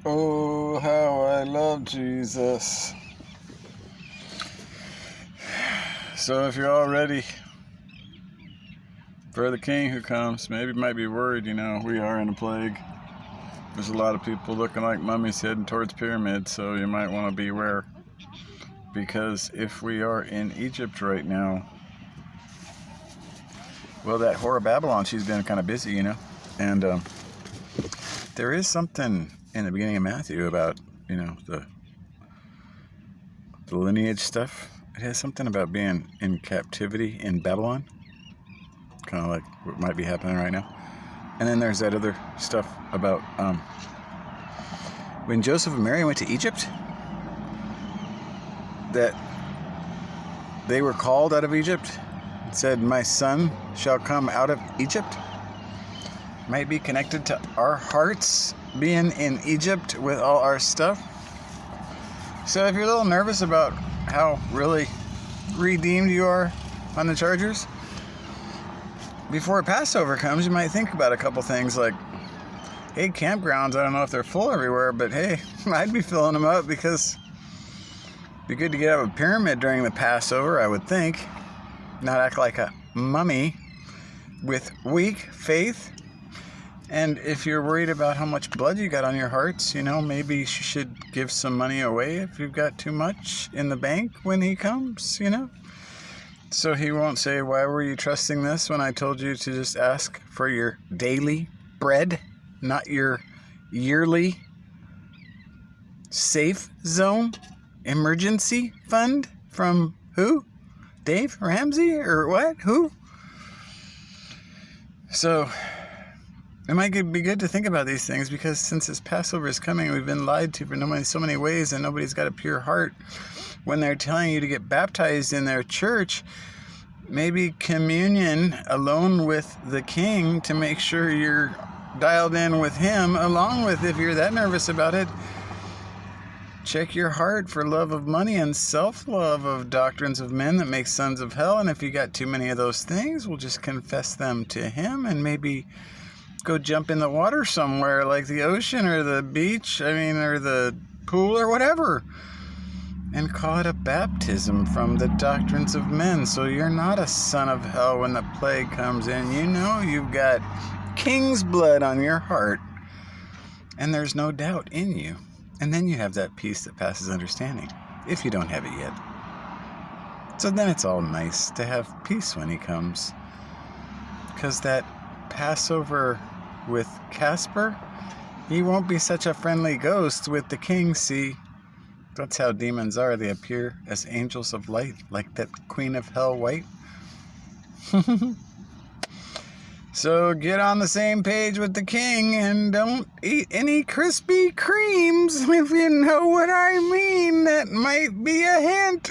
Oh, how I love Jesus. So if you're all ready for the King who comes, maybe you might be worried, we are in a plague. There's a lot of people looking like mummies heading towards pyramids, so you might want to beware. Because if we are in Egypt right now, well, that whore of Babylon, she's been kind of busy, and there is something in the beginning of Matthew about, the lineage stuff. It has something about being in captivity in Babylon, kind of like what might be happening right now. And then there's that other stuff about when Joseph and Mary went to Egypt, that they were called out of Egypt. It said, "My son shall come out of Egypt." Might be connected to our hearts being in Egypt with all our stuff. So if you're a little nervous about how really redeemed you are on the Chargers, before Passover comes, you might think about a couple things like, hey, campgrounds, I don't know if they're full everywhere, but hey, I'd be filling them up because it'd be good to get out of a pyramid during the Passover, I would think. Not act like a mummy with weak faith. And if you're worried about how much blood you got on your hearts, maybe you should give some money away if you've got too much in the bank when he comes, So he won't say, "Why were you trusting this when I told you to just ask for your daily bread, not your yearly safe zone emergency fund from who? Dave Ramsey or what? Who?" So it might be good to think about these things, because since this Passover is coming, we've been lied to for so many ways, and nobody's got a pure heart. When they're telling you to get baptized in their church, maybe communion alone with the King to make sure you're dialed in with him, along with, if you're that nervous about it, check your heart for love of money and self-love of doctrines of men that make sons of hell. And if you got too many of those things, we'll just confess them to him and maybe go jump in the water somewhere, like the ocean or the beach, or the pool or whatever, and call it a baptism from the doctrines of men. So you're not a son of hell when the plague comes in. You've got king's blood on your heart, and there's no doubt in you. And then you have that peace that passes understanding, if you don't have it yet. So then it's all nice to have peace when he comes, because that Passover with Casper, he won't be such a friendly ghost with the King. See, that's how demons are. They appear as angels of light, like that Queen of Hell White. So get on the same page with the King and don't eat any Krispy Kremes, if you know what I mean. That might be a hint.